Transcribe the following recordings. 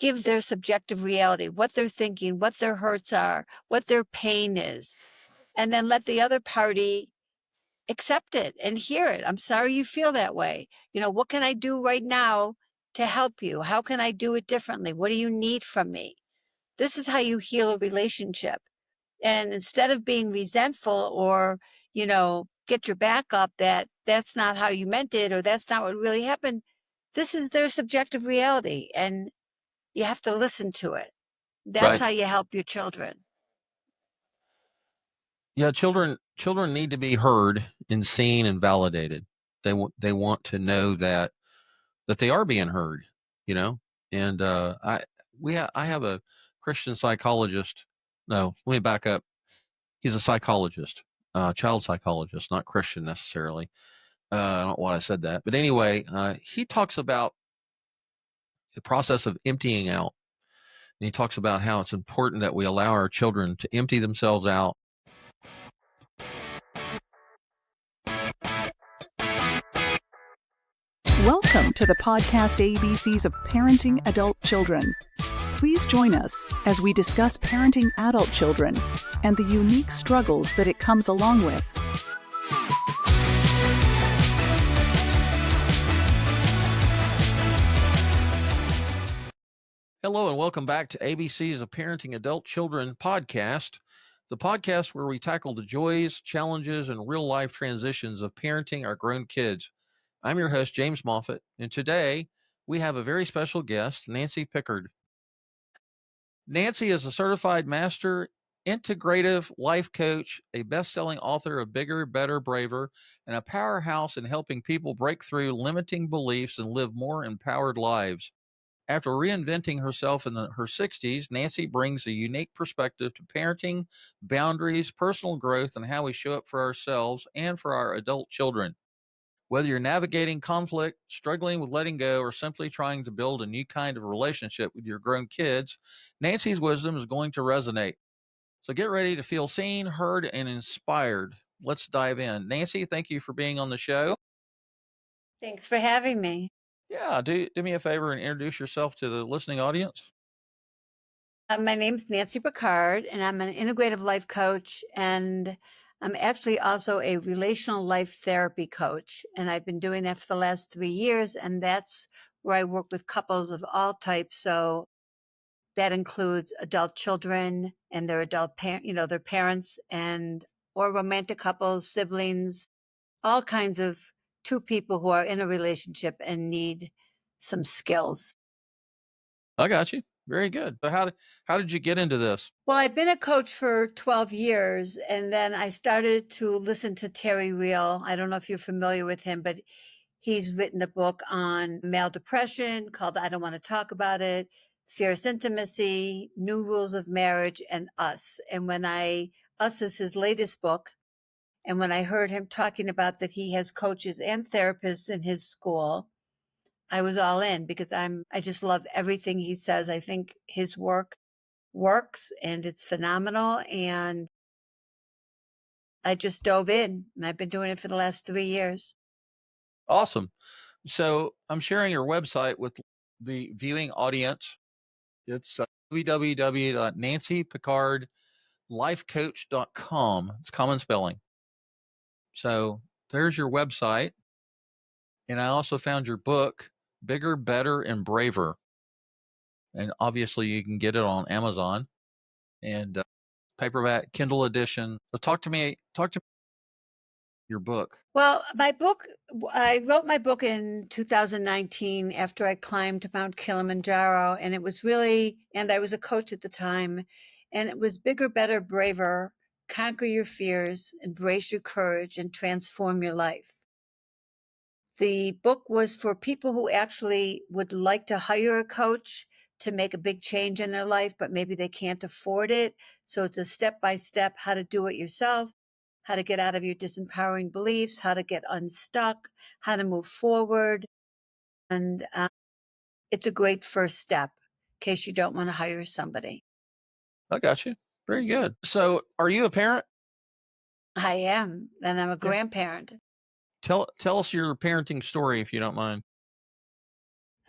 give their subjective reality, what they're thinking, what their hurts are, what their pain is, and then let the other party accept it and hear it. I'm sorry you feel that way. What can I do right now to help you? How can I do it differently? What do you need from me? This is how you heal a relationship. And instead of being resentful or, get your back up that that's not how you meant it or that's not what really happened, this is their subjective reality and you have to listen to it. That's Right. how you help your children. Yeah, children need to be heard and seen and validated. They want to know that they are being heard, you know. And I have a Christian psychologist. No, let me back up. He's a psychologist, child psychologist, not Christian necessarily. I don't know why I said that, but anyway, he talks about the process of emptying out, and he talks about how it's important that we allow our children to empty themselves out. Welcome to the podcast ABCs of Parenting Adult Children. Please join us as we discuss parenting adult children and the unique struggles that it comes along with. Hello and welcome back to ABC's of Parenting Adult Children podcast, the podcast where we tackle the joys, challenges, and real-life transitions of parenting our grown kids. I'm your host, James Moffitt, and today we have a very special guest, Nancy Pickard. Nancy is a certified master integrative life coach, a best-selling author of Bigger, Better, Braver, and a powerhouse in helping people break through limiting beliefs and live more empowered lives. After reinventing herself in her 60s, Nancy brings a unique perspective to parenting, boundaries, personal growth, and how we show up for ourselves and for our adult children. Whether you're navigating conflict, struggling with letting go, or simply trying to build a new kind of relationship with your grown kids, Nancy's wisdom is going to resonate. So get ready to feel seen, heard, and inspired. Let's dive in. Nancy, thank you for being on the show. Thanks for having me. Yeah, do me a favor and introduce yourself to the listening audience. My name's Nancy Pickard, and I'm an integrative life coach, and I'm actually also a relational life therapy coach. And I've been doing that for the last 3 years, and that's where I work with couples of all types. So that includes adult children and their adult their parents, and or romantic couples, siblings, all kinds of two people who are in a relationship and need some skills. I got you. Very good. So how did you get into this? Well, I've been a coach for 12 years, and then I started to listen to Terry Real. I don't know if you're familiar with him, but he's written a book on male depression called I Don't Want to Talk About It, Fierce Intimacy, New Rules of Marriage, and Us. And Us is his latest book. And when I heard him talking about that he has coaches and therapists in his school, I was all in because I just love everything he says. I think his work works and it's phenomenal. And I just dove in and I've been doing it for the last 3 years. Awesome. So I'm sharing your website with the viewing audience. It's www.nancypickardlifecoach.com. It's common spelling. So there's your website. And I also found your book, Bigger, Better, and Braver. And obviously you can get it on Amazon and paperback, Kindle edition. So talk to me your book. Well, I wrote my book in 2019 after I climbed Mount Kilimanjaro, and and I was a coach at the time, and it was Bigger, Better, Braver, Conquer Your Fears, Embrace Your Courage, and Transform Your Life. The book was for people who actually would like to hire a coach to make a big change in their life, but maybe they can't afford it. So it's a step-by-step how to do it yourself, how to get out of your disempowering beliefs, how to get unstuck, how to move forward. And it's a great first step in case you don't want to hire somebody. I got you. Very good. So are you a parent? I am, and I'm a Yeah. grandparent. Tell us your parenting story if you don't mind.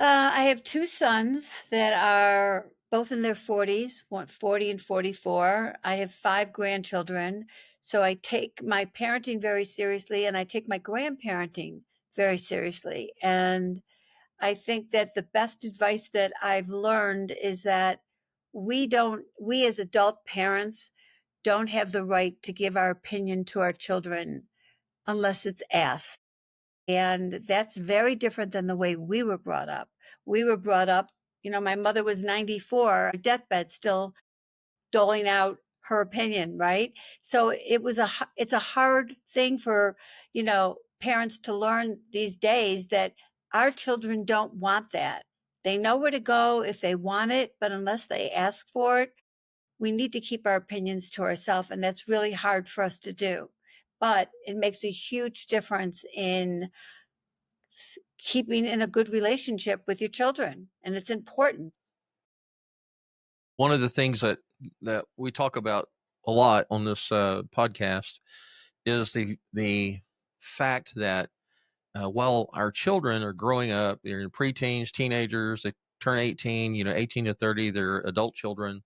I have two sons that are both in their 40s, 40 and 44. I have five grandchildren. So I take my parenting very seriously and I take my grandparenting very seriously. And I think that the best advice that I've learned is that we as adult parents don't have the right to give our opinion to our children unless it's asked. And that's very different than the way we were brought up. We were brought up, my mother was 94, deathbed, still doling out her opinion, right? So it's a hard thing for, parents to learn these days that our children don't want that. They know where to go if they want it, but unless they ask for it, we need to keep our opinions to ourselves. And that's really hard for us to do. But it makes a huge difference in keeping in a good relationship with your children, and it's important. One of the things that we talk about a lot on this podcast is the fact that while our children are growing up, they're in preteens, teenagers, they turn 18, 18 to 30, they're adult children.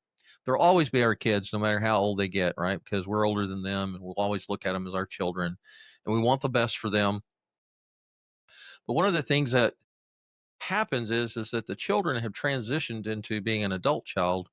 They'll always be our kids, no matter how old they get, right? Because we're older than them and we'll always look at them as our children and we want the best for them. But one of the things that happens is that the children have transitioned into being an adult child,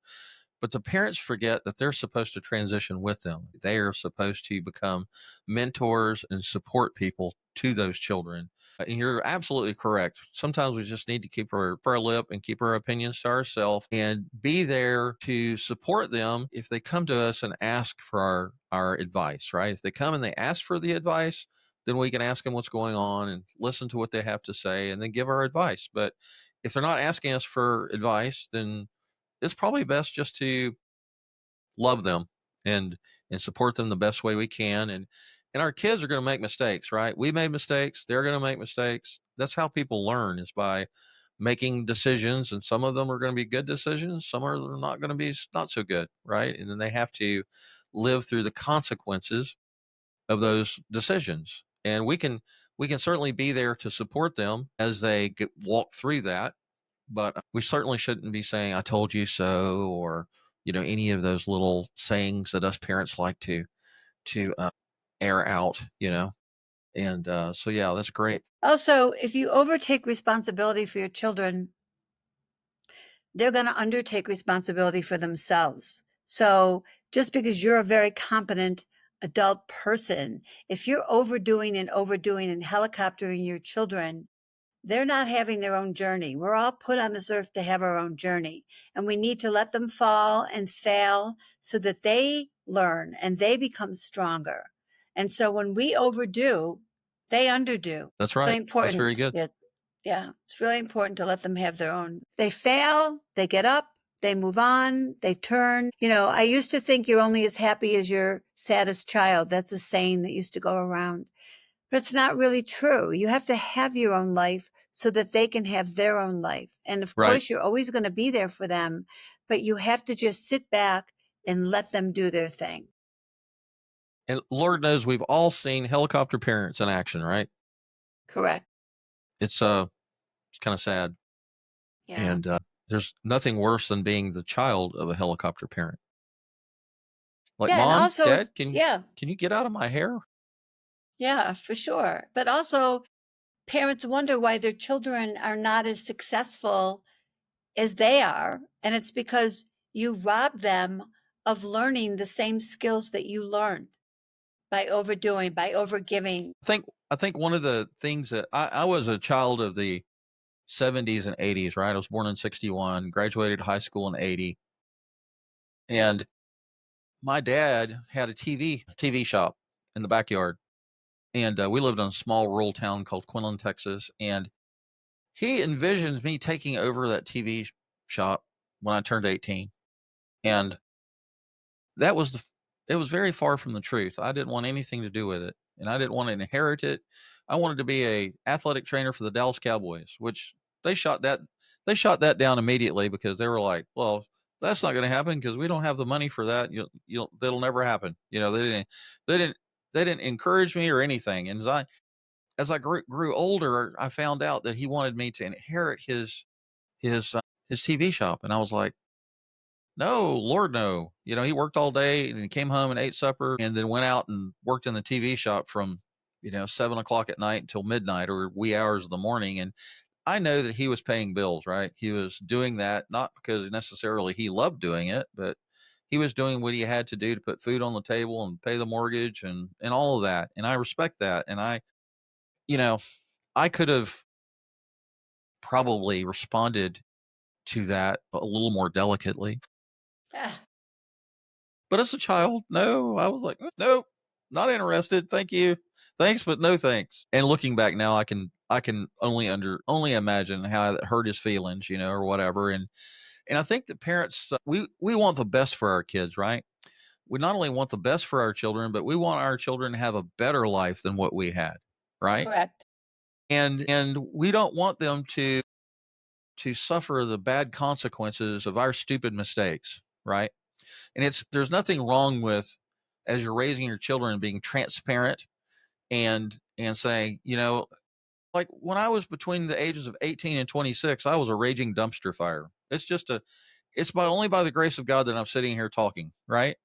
but the parents forget that they're supposed to transition with them. They are supposed to become mentors and support people to those children. And you're absolutely correct. Sometimes we just need to keep our lip and keep our opinions to ourselves and be there to support them if they come to us and ask for our advice, right? If they come and they ask for the advice, then we can ask them what's going on and listen to what they have to say and then give our advice. But if they're not asking us for advice, then it's probably best just to love them and support them the best way we can. And our kids are going to make mistakes, right? We made mistakes. They're going to make mistakes. That's how people learn, is by making decisions. And some of them are going to be good decisions. Some are not going to be not so good, right? And then they have to live through the consequences of those decisions. And we can certainly be there to support them as they walk through that, but we certainly shouldn't be saying "I told you so," or any of those little sayings that us parents like to air out. And so yeah, that's great. Also, if you overtake responsibility for your children, they're going to undertake responsibility for themselves. So just because you're a very competent adult person, if you're overdoing and helicoptering your children, they're not having their own journey. We're all put on this earth to have our own journey, and we need to let them fall and fail so that they learn and they become stronger. And so when we overdo, they underdo. That's Really right. That's important. very good. Yeah. Yeah. It's really important to let them have their own. They fail, they get up, they move on, they turn. I used to think you're only as happy as your saddest child. That's a saying that used to go around. But it's not really true. You have to have your own life so that they can have their own life. And of Right. course, you're always going to be there for them, but you have to just sit back and let them do their thing. And Lord knows we've all seen helicopter parents in action, right? Correct. It's kind of sad. Yeah. And there's nothing worse than being the child of a helicopter parent. Like, Yeah. And mom, also, dad, yeah, can you get out of my hair? yeah, for sure. But also, parents wonder why their children are not as successful as they are. And it's because you rob them of learning the same skills that you learned by overdoing, by overgiving. I think one of the things that I was a child of the 70s and 80s, right? I was born in 61, graduated high school in 80. And my dad had a TV shop in the backyard. And we lived in a small rural town called Quinlan, Texas. And he envisioned me taking over that TV shop when I turned 18. And that was it was very far from the truth. I didn't want anything to do with it, and I didn't want to inherit it. I wanted to be a athletic trainer for the Dallas Cowboys, which they shot that they shot that down immediately because they were like, "Well, that's not going to happen because we don't have the money for that. You'll that'll never happen." They didn't they didn't encourage me or anything. And as I grew older, I found out that he wanted me to inherit his TV shop. And I was like, no, Lord, no. He worked all day and he came home and ate supper and then went out and worked in the TV shop from, 7 o'clock at night until midnight or wee hours of the morning. And I know that he was paying bills, right? He was doing that not because necessarily he loved doing it, but he was doing what he had to do to put food on the table and pay the mortgage and all of that. And I respect that. And you know, I could have probably responded to that a little more delicately. Ah, But as a child, no, I was like, nope, not interested. Thank you. Thanks, but no thanks. And looking back now, I can only imagine how that hurt his feelings, or whatever. And I think that parents, we want the best for our kids, right? We not only want the best for our children, but we want our children to have a better life than what we had, right? correct. And we don't want them to suffer the bad consequences of our stupid mistakes, right? And there's nothing wrong with, as you're raising your children, being transparent and saying, like when I was between the ages of 18 and 26, I was a raging dumpster fire. It's only by the grace of God that I'm sitting here talking, right?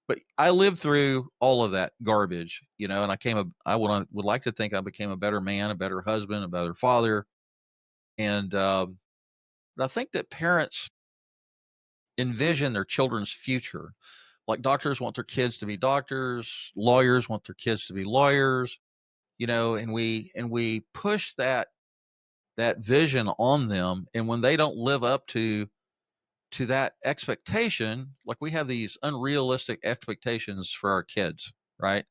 But I lived through all of that garbage, and I would like to think I became a better man, a better husband, a better father. And but I think that parents envision their children's future. Like doctors want their kids to be doctors, lawyers want their kids to be lawyers, and we push that vision on them. And when they don't live up to that expectation, like we have these unrealistic expectations for our kids, right?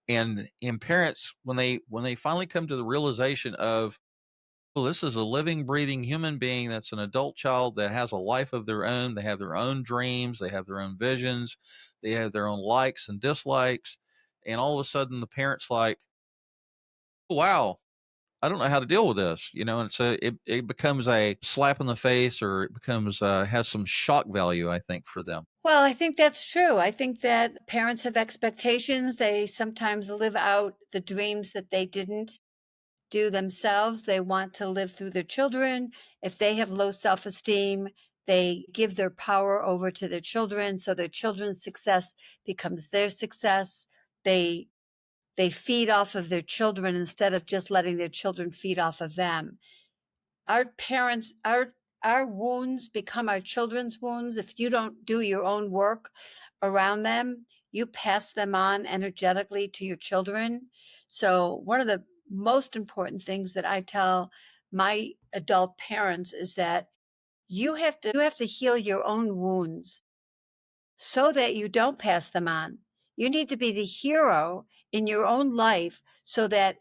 And parents, when they finally come to the realization of, well, this is a living, breathing human being that's an adult child that has a life of their own. They have their own dreams. They have their own visions. They have their own likes and dislikes. And all of a sudden, the parent's like, wow, I don't know how to deal with this, and so it becomes a slap in the face, or it becomes, has some shock value, I think, for them. Well, I think that's true. I think that parents have expectations. They sometimes live out the dreams that they didn't do themselves. They want to live through their children. If they have low self esteem, they give their power over to their children. So their children's success becomes their success. They they feed off of their children instead of just letting their children feed off of them. Our parents, our wounds become our children's wounds. If you don't do your own work around them, you pass them on energetically to your children. So one of the most important things that I tell my adult parents is that you have to heal your own wounds so that you don't pass them on. You need to be the hero in your own life so that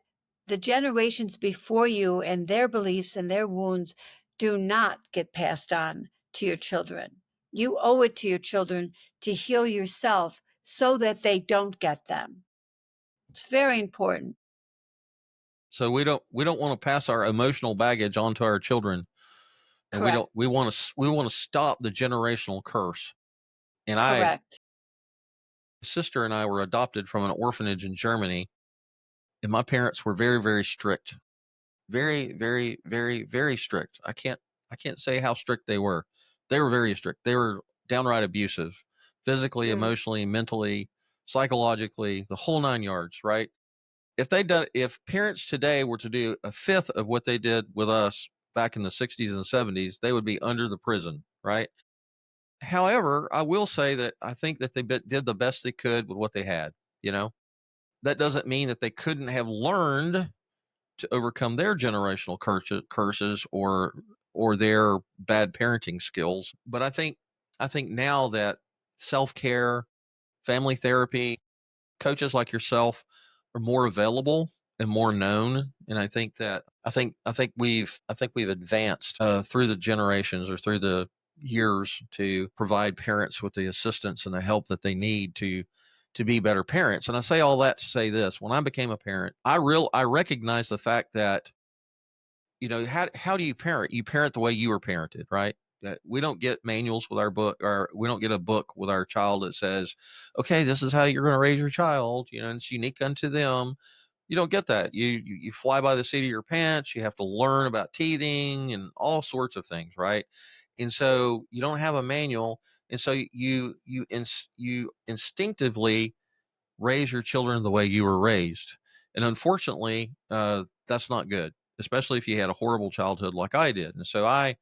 the generations before you and their beliefs and their wounds do not get passed on to your children. You owe it to your children to heal yourself so that they don't get them. It's very important. So we don't want to pass our emotional baggage on to our children, and we Correct. don't we want to stop the generational curse. And Correct. sister and I were adopted from an orphanage in Germany, and my parents were very, very strict. Very, very, very, very strict. I can't say how strict they were. They were very strict. They were downright abusive, physically, Mm. emotionally, mentally, psychologically, the whole nine yards, right? If parents today were to do a fifth of what they did with us back in the 60s and 70s, they would be under the prison, right? However, I will say that I think that they did the best they could with what they had, you know? That doesn't mean that they couldn't have learned to overcome their generational curses or their bad parenting skills. But I think now that self-care, family therapy, coaches like yourself are more available and more known. And I think we've advanced through the generations or through the years to provide parents with the assistance and the help that they need to be better parents. And I say all that to say this: when I became a parent, I recognize the fact that, how do you parent? You parent the way you were parented, right? That we don't get manuals with our book, or we don't get a book with our child that says, okay, this is how you're going to raise your child, and it's unique unto them. You don't get that. You fly by the seat of your pants. You have to learn about teething and all sorts of things, right? And so you don't have a manual, and so you instinctively raise your children the way you were raised. And unfortunately, that's not good, especially if you had a horrible childhood like I did. And so I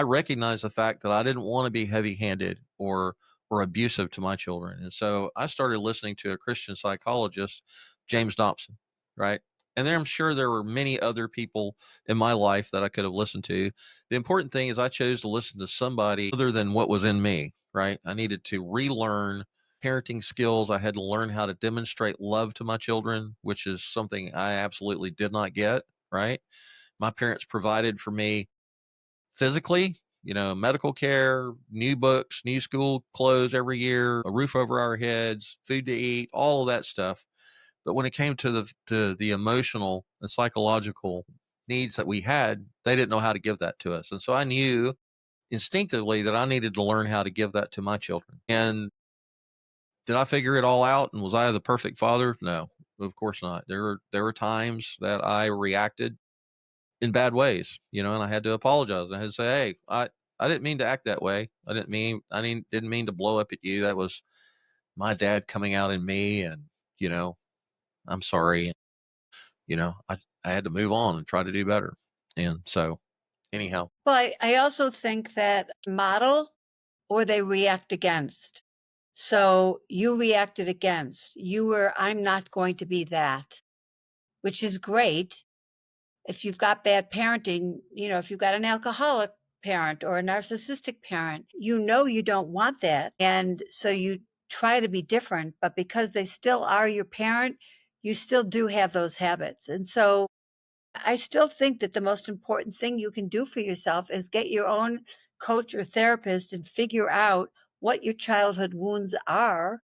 recognized the fact that I didn't want to be heavy-handed or abusive to my children. And so I started listening to a Christian psychologist, James Dobson, right? And then I'm sure there were many other people in my life that I could have listened to. The important thing is I chose to listen to somebody other than what was in me, right? I needed to relearn parenting skills. I had to learn how to demonstrate love to my children, which is something I absolutely did not get, right? My parents provided for me physically, medical care, new books, new school clothes every year, a roof over our heads, food to eat, all of that stuff. But when it came to the emotional and psychological needs that we had, they didn't know how to give that to us. And so I knew instinctively that I needed to learn how to give that to my children. And did I figure it all out? And was I the perfect father? No, of course not. There were times that I reacted in bad ways, and I had to apologize. I had to say, "Hey, I didn't mean to act that way. I didn't mean to blow up at you. That was my dad coming out in me, and you know, I'm sorry." I had to move on and try to do better. And so, anyhow, Well, I also think that model or they react against. So you reacted against. You were, I'm not going to be that, which is great. If you've got bad parenting, if you've got an alcoholic parent or a narcissistic parent, you don't want that. And so you try to be different, but because they still are your parent, you still do have those habits. And so I still think that the most important thing you can do for yourself is get your own coach or therapist and figure out what your childhood wounds are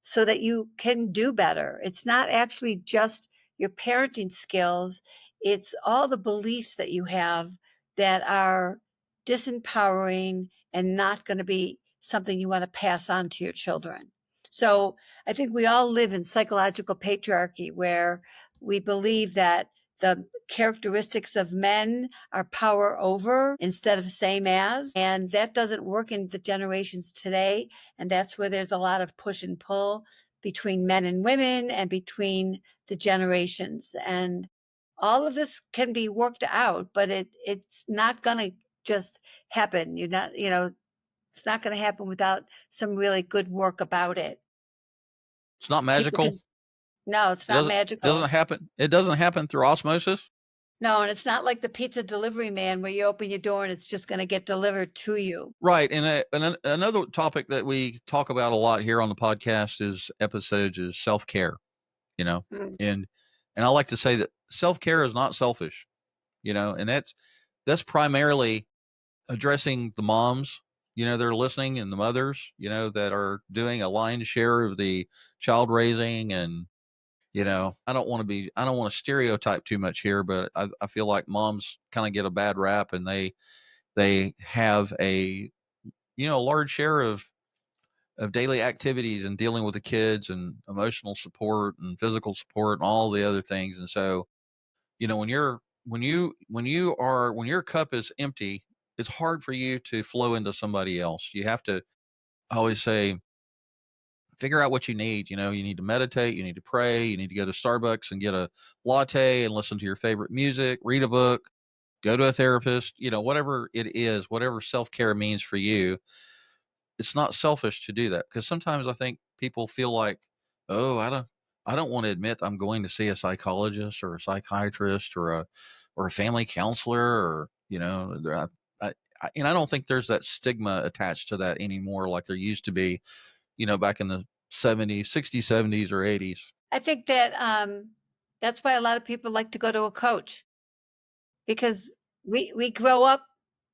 so that you can do better. It's not actually just your parenting skills, it's all the beliefs that you have that are disempowering and not going to be something you want to pass on to your children. So I think we all live in psychological patriarchy where we believe that the characteristics of men are power over instead of same as. And that doesn't work in the generations today. And that's where there's a lot of push and pull between men and women and between the generations. And all of this can be worked out, but it's not going to just happen. It's not going to happen without some really good work about it. it's not People magical. can, no, it's It not doesn't magical. happen. It doesn't happen through osmosis. No, and it's not like the pizza delivery man where you open your door and it's just going to get delivered to you. Right. And another topic that we talk about a lot here on the podcast is self-care, you know. Mm. And I like to say that self-care is not selfish, and that's primarily addressing the moms, that are listening, and the mothers, that are doing a lion's share of the child raising. And I don't want to stereotype too much here, but I feel like moms kind of get a bad rap, and they have a large share of daily activities and dealing with the kids and emotional support and physical support and all the other things. And so, when your cup is empty, it's hard for you to flow into somebody else. You have to, I always say, figure out what you need. You need to meditate, you need to pray, you need to go to Starbucks and get a latte and listen to your favorite music, read a book, go to a therapist, whatever it is, whatever self-care means for you. It's not selfish to do that, because sometimes I think people feel like, oh, I don't want to admit I'm going to see a psychologist or a psychiatrist or a family counselor, or and I don't think there's that stigma attached to that anymore like there used to be, back in the 70s, 60s, 70s, or 80s. I think that that's why a lot of people like to go to a coach because we grow up,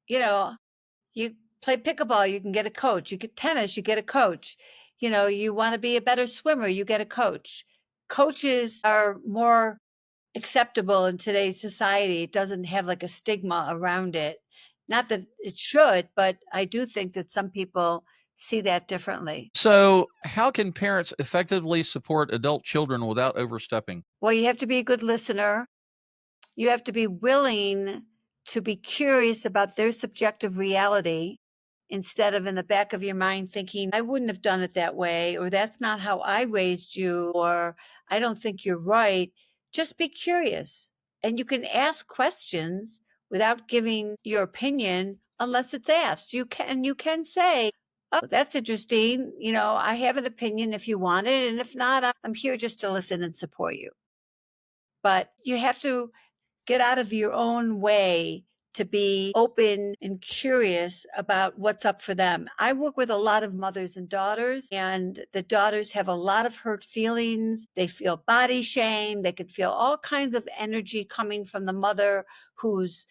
you know, you play pickleball, you can get a coach. You get tennis, you get a coach. You want to be a better swimmer, you get a coach. Coaches are more acceptable in today's society. It doesn't have like a stigma around it. Not that it should, but I do think that some people see that differently. So, how can parents effectively support adult children without overstepping? Well, you have to be a good listener. You have to be willing to be curious about their subjective reality instead of in the back of your mind thinking, I wouldn't have done it that way, or that's not how I raised you, or I don't think you're right. Just be curious. And you can ask questions without giving your opinion unless it's asked. You can say, oh, that's interesting. I have an opinion if you want it. And if not, I'm here just to listen and support you. But you have to get out of your own way to be open and curious about what's up for them. I work with a lot of mothers and daughters, and the daughters have a lot of hurt feelings. They feel body shame. They could feel all kinds of energy coming from the mother who's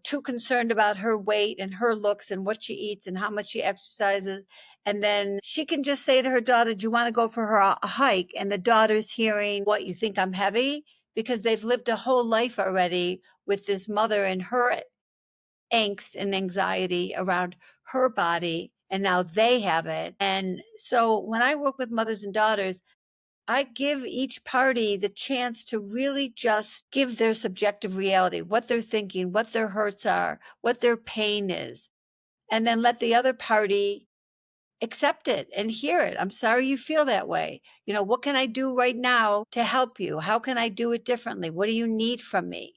too concerned about her weight and her looks and what she eats and how much she exercises. And then she can just say to her daughter, do you want to go for a hike? And the daughter's hearing, what, you think I'm heavy? Because they've lived a whole life already with this mother and her angst and anxiety around her body. And now they have it. And so when I work with mothers and daughters, I give each party the chance to really just give their subjective reality, what they're thinking, what their hurts are, what their pain is, and then let the other party accept it and hear it. I'm sorry you feel that way. What can I do right now to help you? How can I do it differently? What do you need from me?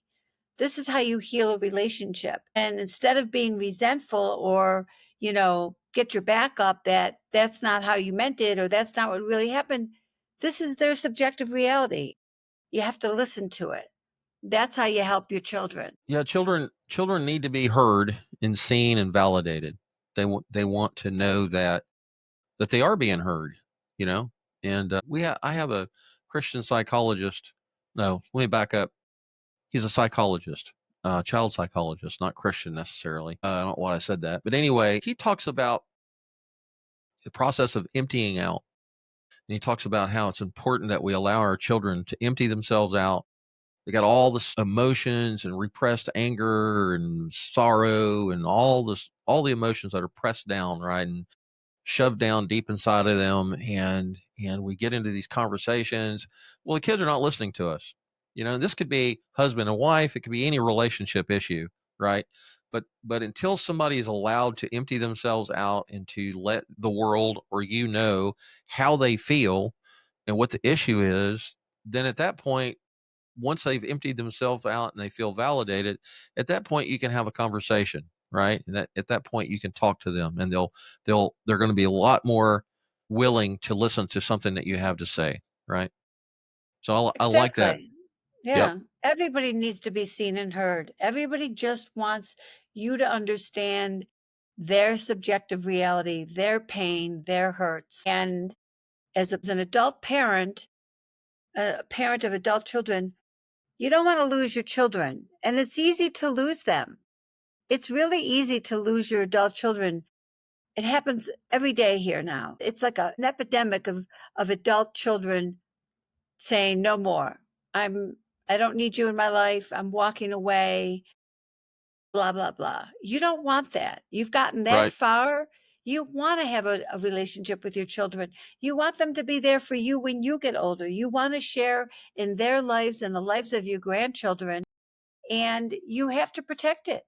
This is how you heal a relationship. And instead of being resentful or, get your back up that that's not how you meant it or that's not what really happened, this is their subjective reality. You have to listen to it. That's how you help your children. Yeah, children need to be heard and seen and validated. They want to know that they are being heard, you know. And I have a Christian psychologist. No, let me back up. He's a psychologist, child psychologist, not Christian necessarily. I don't know why I said that, but anyway, he talks about the process of emptying out, and he talks about how it's important that we allow our children to empty themselves out. They got all this emotions and repressed anger and sorrow and all the emotions that are pressed down, right? And shoved down deep inside of them, and we get into these conversations. Well, the kids are not listening to us. This could be husband and wife, it could be any relationship issue, right? But until somebody is allowed to empty themselves out and to let the world or how they feel and what the issue is, then at that point, once they've emptied themselves out and they feel validated, at that point you can have a conversation, right? And at that point you can talk to them, and they're going to be a lot more willing to listen to something that you have to say, right? So I like that. Exactly. Yep. Yeah. Everybody needs to be seen and heard. Everybody just wants you to understand their subjective reality, their pain, their hurts. And as an adult parent, a parent of adult children, you don't want to lose your children. And it's easy to lose them. It's really easy to lose your adult children. It happens every day here now. It's like an epidemic of adult children saying, no more. I don't need you in my life. I'm walking away, blah, blah, blah. You don't want that. You've gotten that Right. far. You want to have a relationship with your children. You want them to be there for you when you get older. You want to share in their lives and the lives of your grandchildren, and you have to protect it.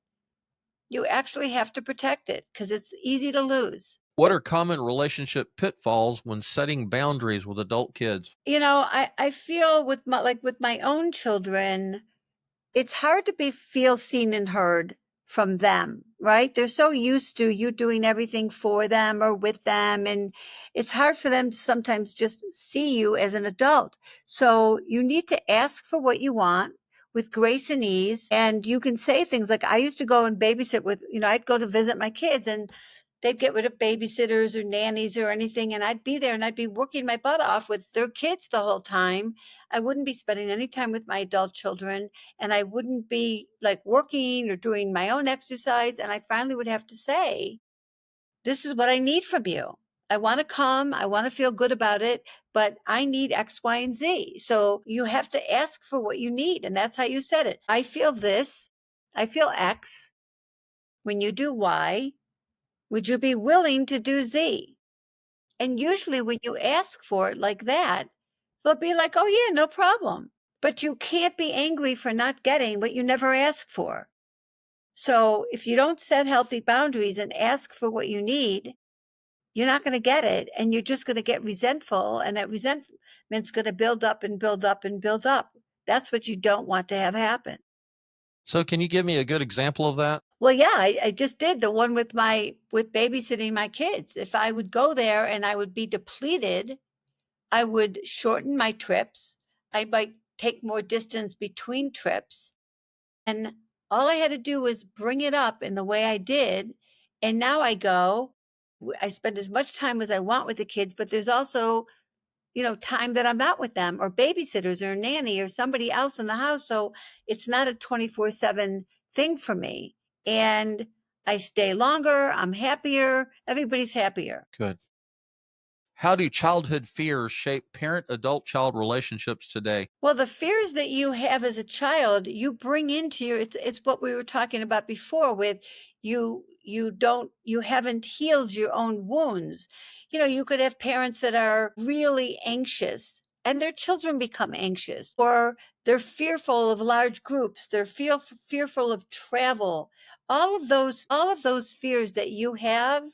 You actually have to protect it because it's easy to lose. What are common relationship pitfalls when setting boundaries with adult kids? I feel with my own children, it's hard to feel seen and heard from them, right? They're so used to you doing everything for them or with them. And it's hard for them to sometimes just see you as an adult. So you need to ask for what you want with grace and ease. And you can say things like, I used to go and babysit I'd go to visit my kids, and they'd get rid of babysitters or nannies or anything. And I'd be there and I'd be working my butt off with their kids the whole time. I wouldn't be spending any time with my adult children, and I wouldn't be like working or doing my own exercise. And I finally would have to say, this is what I need from you. I want to come. I want to feel good about it, but I need X, Y, and Z. So you have to ask for what you need. And that's how you said it. I feel this. I feel X. When you do Y, Would you be willing to do Z? And usually when you ask for it like that, they'll be like, oh yeah, no problem. But you can't be angry for not getting what you never asked for. So if you don't set healthy boundaries and ask for what you need, you're not going to get it. And you're just going to get resentful. And that resentment's going to build up and build up and build up. That's what you don't want to have happen. So can you give me a good example of that? Well, yeah, I just did the one with babysitting my kids. If I would go there and I would be depleted, I would shorten my trips. I might take more distance between trips. And all I had to do was bring it up in the way I did. And now I go, I spend as much time as I want with the kids, but there's also, time that I'm not with them, or babysitters or a nanny or somebody else in the house. So it's not a 24/7 thing for me. And I stay longer, I'm happier, everybody's happier. Good. How do childhood fears shape parent-adult-child relationships today? Well, the fears that you have as a child, you bring into it's what we were talking about before with you haven't healed your own wounds. You could have parents that are really anxious and their children become anxious, or they're fearful of large groups, they're fearful of travel. All of those fears that you have,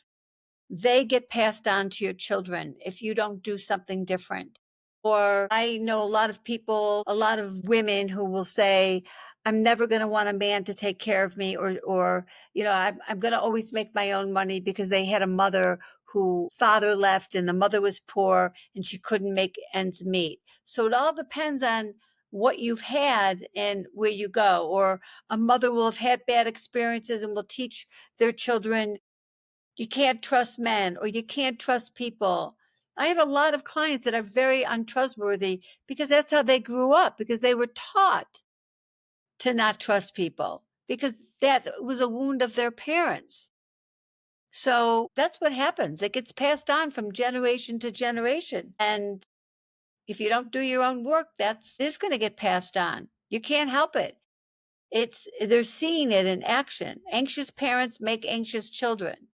they get passed on to your children if you don't do something different. Or I know a lot of people, a lot of women who will say, I'm never going to want a man to take care of me, or I'm going to always make my own money, because they had a mother who father left and the mother was poor and she couldn't make ends meet. So it all depends on what you've had and where you go. Or a mother will have had bad experiences and will teach their children, you can't trust men, or you can't trust people. I have a lot of clients that are very untrustworthy because that's how they grew up, because they were taught to not trust people, because that was a wound of their parents. So that's what happens. It gets passed on from generation to generation. And if you don't do your own work, is going to get passed on. You can't help it. They're seeing it in action. Anxious parents make anxious children.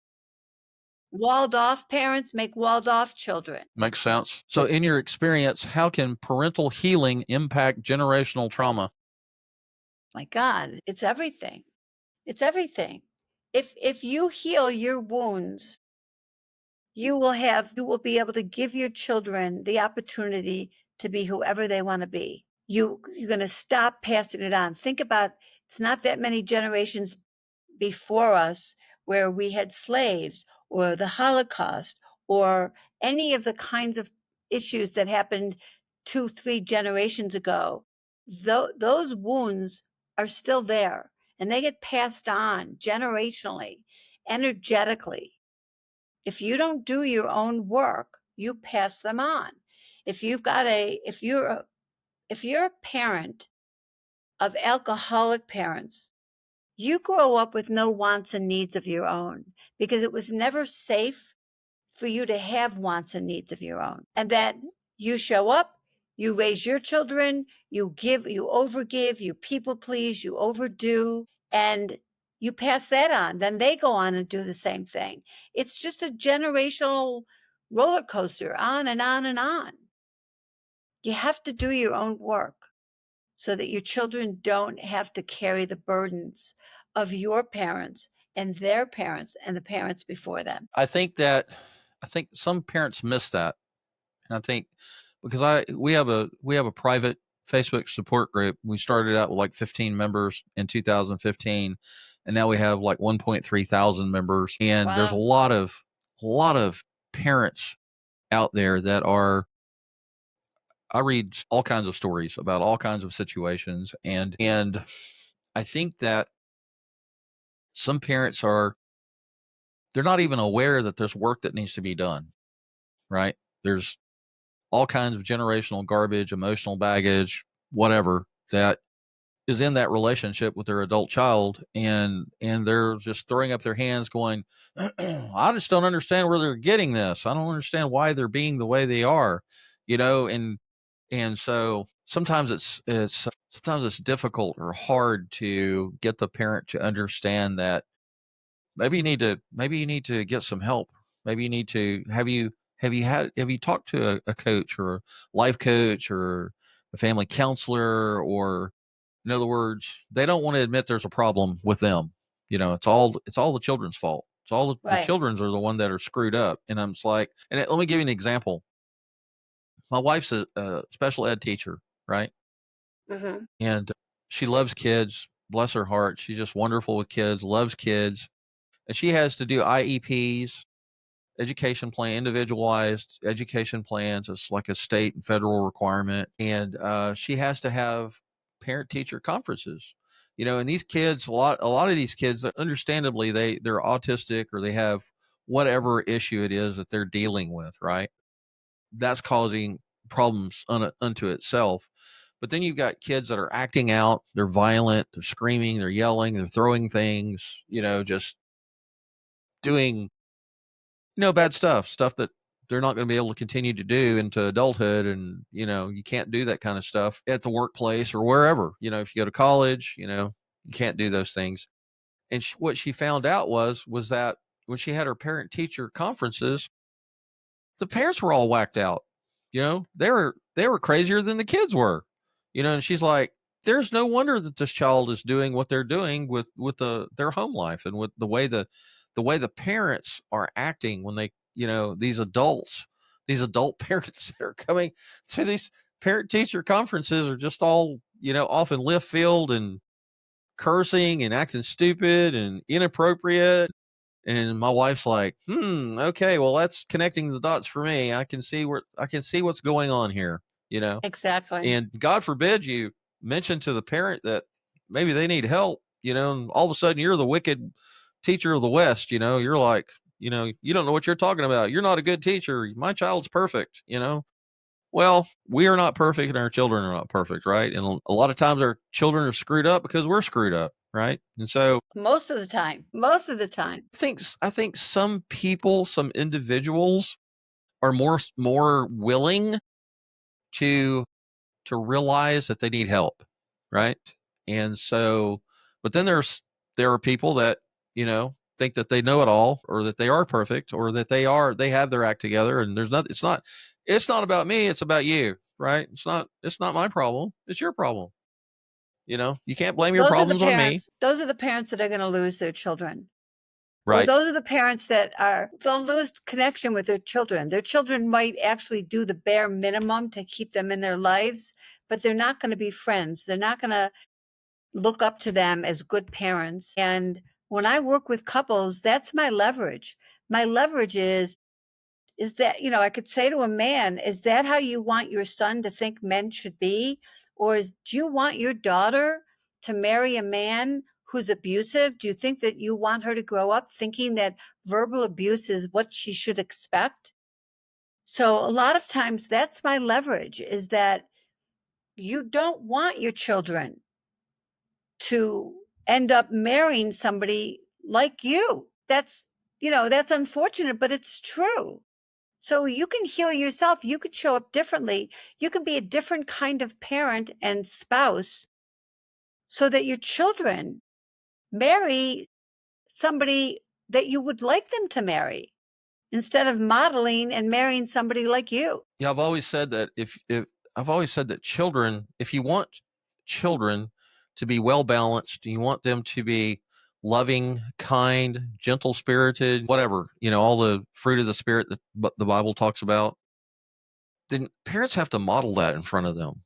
Walled off parents make walled off children. Makes sense. So in your experience, how can parental healing impact generational trauma? My God, it's everything. It's everything. If you heal your wounds, you will be able to give your children the opportunity to be whoever they want to be. You're going to stop passing it on. Think about, it's not that many generations before us where we had slaves, or the Holocaust, or any of the kinds of issues that happened 2-3 generations ago. Those wounds are still there, and they get passed on generationally, energetically. If you don't do your own work, you pass them on. If you're a parent of alcoholic parents, you grow up with no wants and needs of your own, because it was never safe for you to have wants and needs of your own. And that you show up, you raise your children, you give, you overgive, you people please, you overdo, and you pass that on. Then they go on and do the same thing. It's just a generational roller coaster, on and on and on. You have to do your own work so that your children don't have to carry the burdens of your parents and their parents and the parents before them. I think some parents miss that. And I think because we have a private Facebook support group. We started out with like 15 members in 2015, and now we have like 1.3 thousand members. And there's a Wow. lot of parents out there that are, I read all kinds of stories about all kinds of situations, and I think that some parents they're not even aware that there's work that needs to be done, right? There's all kinds of generational garbage, emotional baggage, whatever, that is in that relationship with their adult child, and they're just throwing up their hands going, I just don't understand where they're getting this. I don't understand why they're being the way they are, and so sometimes it's difficult or hard to get the parent to understand that maybe you need to get some help. Maybe you need to have you talked to a coach or a life coach or a family counselor, or in other words, they don't want to admit there's a problem with them. It's all the children's fault. It's all the Right. children's are the one that are screwed up. And I'm just like, let me give you an example. My wife's a special ed teacher, right? Hmm. And she loves kids. Bless her heart. She's just wonderful with kids, loves kids. And she has to do IEPs, education plan, individualized education plans. It's like a state and federal requirement. And she has to have parent teacher conferences. And these kids, a lot of these kids, understandably, they're autistic, or they have whatever issue it is that they're dealing with, right? That's causing problems unto itself. But then you've got kids that are acting out, they're violent, they're screaming, they're yelling, they're throwing things, just doing, bad stuff that they're not going to be able to continue to do into adulthood. And, you can't do that kind of stuff at the workplace or wherever. If you go to college, you can't do those things. And what she found out was that when she had her parent teacher conferences, the parents were all whacked out. They were crazier than the kids were. And she's like, there's no wonder that this child is doing what they're doing with their home life, and with the way the parents are acting when they, these adult parents that are coming to these parent teacher conferences are just all, off in left field and cursing and acting stupid and inappropriate. And my wife's like, okay, well, that's connecting the dots for me. I can see what's going on here. Exactly. And God forbid you mention to the parent that maybe they need help, and all of a sudden you're the wicked teacher of the West. You're like, you don't know what you're talking about. You're not a good teacher. My child's perfect. Well, we are not perfect, and our children are not perfect, right? And a lot of times our children are screwed up because we're screwed up, right? And so Most of the time. Most of the time. I think some people, some individuals are more willing to realize that they need help, right? And so, but then there are people that, think that they know it all, or that they are perfect, or that they have their act together, and it's not about me, it's about you, right? It's not my problem, it's your problem. You can't blame your Those are the problems on me, parents. Those are the parents that are going to lose their children. Or right? those are the parents they'll lose connection with their children. Their children might actually do the bare minimum to keep them in their lives, but they're not going to be friends. They're not going to look up to them as good parents. And when I work with couples, that's my leverage. My leverage is that, I could say to a man, is that how you want your son to think men should be? Or do you want your daughter to marry a man who's abusive? Do you think that you want her to grow up thinking that verbal abuse is what she should expect? So a lot of times that's my leverage, is that you don't want your children to end up marrying somebody like you. That's unfortunate, but it's true. So you can heal yourself. You could show up differently. You can be a different kind of parent and spouse so that your children marry somebody that you would like them to marry, instead of modeling and marrying somebody like you. Yeah, I've always said that if I've always said that children, if you want children to be well balanced, you want them to be loving, kind, gentle spirited, whatever, all the fruit of the spirit that the Bible talks about, then parents have to model that in front of them.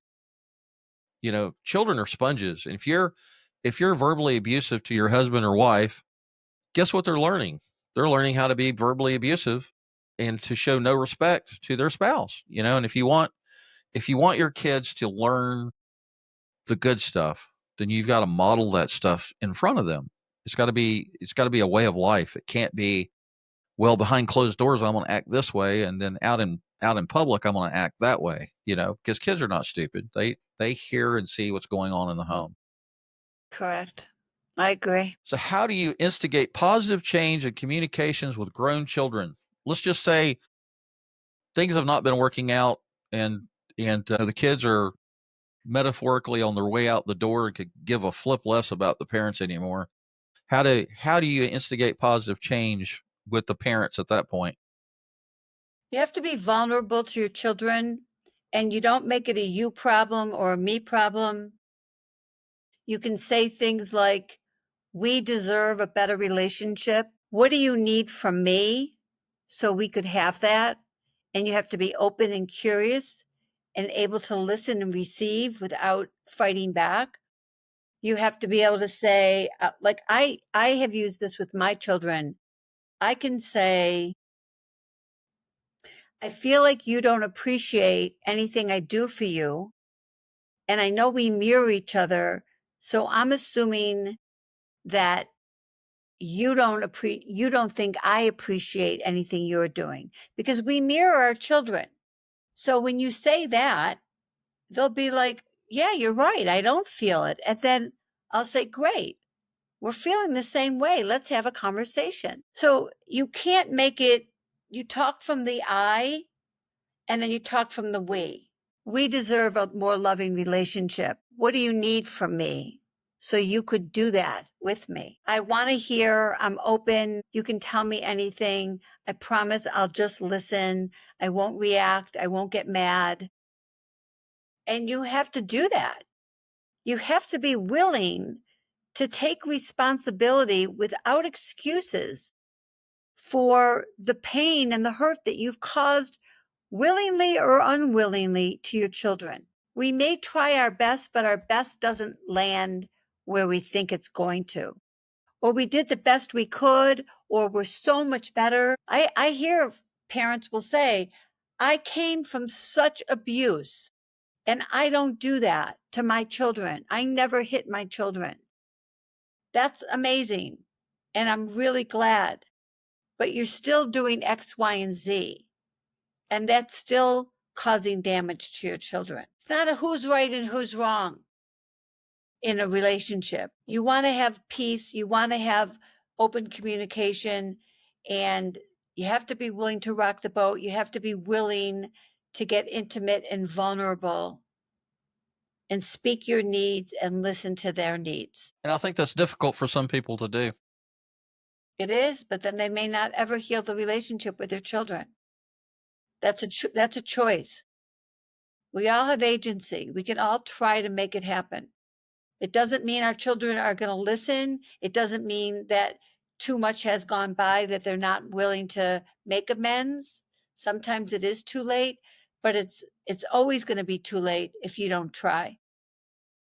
Children are sponges. And if you're verbally abusive to your husband or wife, guess what they're learning? They're learning how to be verbally abusive and to show no respect to their spouse. And if you want your kids to learn the good stuff, then you've got to model that stuff in front of them. It's got to be a way of life. It can't be, well, behind closed doors I'm going to act this way, and then out in public I'm going to act that way, because kids are not stupid. They hear and see what's going on in the home. Correct. I agree. So how do you instigate positive change in communications with grown children? Let's just say things have not been working out, and the kids are metaphorically on their way out the door and could give a flip less about the parents anymore. How do you instigate positive change with the parents at that point? You have to be vulnerable to your children, and you don't make it a you problem or a me problem. You can say things like, we deserve a better relationship. What do you need from me so we could have that? And you have to be open and curious and able to listen and receive without fighting back. You have to be able to say, like I have used this with my children. I can say, I feel like you don't appreciate anything I do for you. And I know we mirror each other. So I'm assuming that you don't think I appreciate anything you're doing, because we mirror our children. So when you say that, they'll be like, yeah, you're right. I don't feel it. And then I'll say, great. We're feeling the same way. Let's have a conversation. So you can't make it, you talk from the I and then you talk from the we. We deserve a more loving relationship. What do you need from me so you could do that with me? I want to hear, I'm open. You can tell me anything. I promise I'll just listen. I won't react. I won't get mad. And you have to do that. You have to be willing to take responsibility without excuses for the pain and the hurt that you've caused willingly or unwillingly to your children. We may try our best, but our best doesn't land where we think it's going to. Or we did the best we could, or we're so much better. I hear parents will say, I came from such abuse and I don't do that to my children. I never hit my children. That's amazing. And I'm really glad. But you're still doing X, Y, and Z. And that's still causing damage to your children. It's not a who's right and who's wrong in a relationship. You want to have peace, you want to have open communication, and you have to be willing to rock the boat. You have to be willing to get intimate and vulnerable and speak your needs and listen to their needs. And I think that's difficult for some people to do. It is, but then they may not ever heal the relationship with their children. That's a choice. We all have agency. We can all try to make it happen. It doesn't mean our children are going to listen. It doesn't mean that too much has gone by, that they're not willing to make amends. Sometimes it is too late, but it's always going to be too late if you don't try.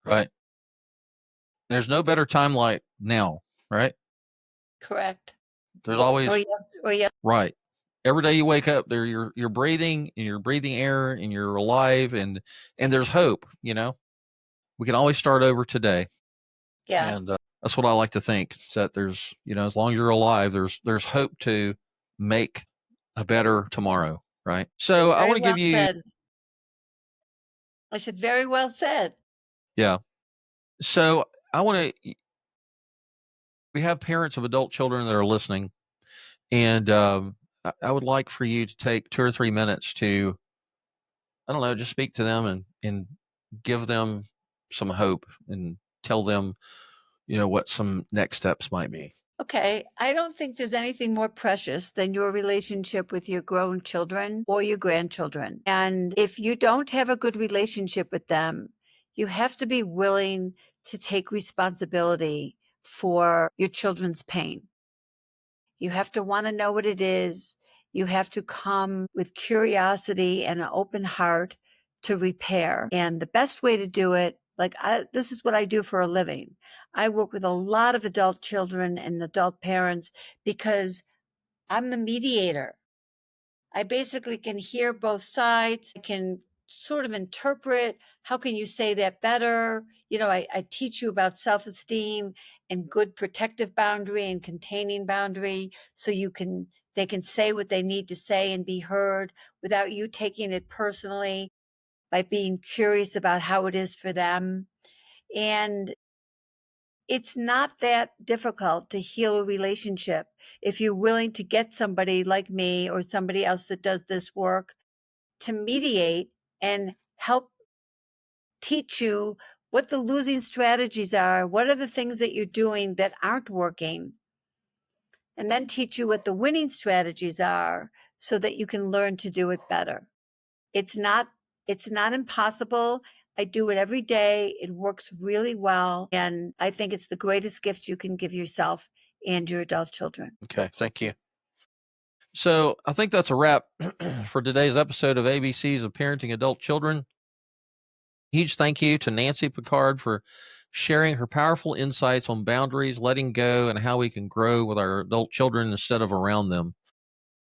Right. There's no better time like now, right? Correct. There's always Or yes. right. Every day you wake up, there you're breathing and you're breathing air and you're alive and there's hope. We can always start over today. Yeah. And that's what I like to think, is that there's as long as you're alive, there's hope to make a better tomorrow, right? So I Very want to give well you said. I said, very well said. yeah. So I want to. We have parents of adult children that are listening, and I would like for you to take 2 or 3 minutes to, I don't know, just speak to them and give them some hope and tell them, what some next steps might be. Okay, I don't think there's anything more precious than your relationship with your grown children or your grandchildren. And if you don't have a good relationship with them, you have to be willing to take responsibility for your children's pain. You have to want to know what it is. You have to come with curiosity and an open heart to repair. And the best way to do it, this is what I do for a living. I work with a lot of adult children and adult parents because I'm the mediator. I basically can hear both sides. I can sort of interpret, how can you say that better? I teach you about self-esteem and good protective boundary and containing boundary, so they can say what they need to say and be heard without you taking it personally, by being curious about how it is for them. And it's not that difficult to heal a relationship if you're willing to get somebody like me or somebody else that does this work to mediate and help teach you what the losing strategies are, what are the things that you're doing that aren't working, and then teach you what the winning strategies are so that you can learn to do it better. It's not impossible. I do it every day. It works really well. And I think it's the greatest gift you can give yourself and your adult children. Okay, thank you. So I think that's a wrap for today's episode of ABCs of Parenting Adult Children. Huge thank you to Nancy Pickard for sharing her powerful insights on boundaries, letting go, and how we can grow with our adult children instead of around them.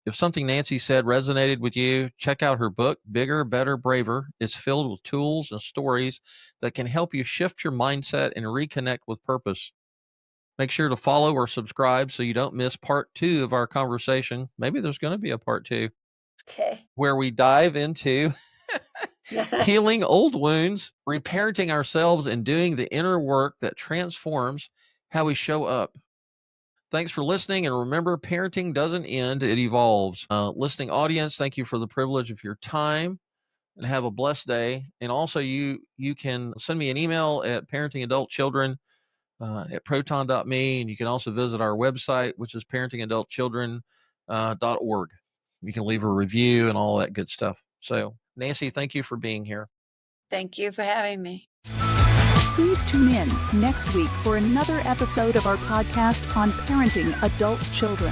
If something Nancy said resonated with you, check out her book, Bigger, Better, Braver. It's filled with tools and stories that can help you shift your mindset and reconnect with purpose. Make sure to follow or subscribe so you don't miss part 2 of our conversation. Maybe there's going to be a part 2 Okay. where we dive into healing old wounds, reparenting ourselves, and doing the inner work that transforms how we show up. Thanks for listening. And remember, parenting doesn't end, it evolves. Listening audience, thank you for the privilege of your time and have a blessed day. And also, you can send me an email at parentingadultchildren at proton.me. And you can also visit our website, which is parentingadultchildren.org. You can leave a review and all that good stuff. So, Nancy, thank you for being here. Thank you for having me. Please tune in next week for another episode of our podcast on parenting adult children.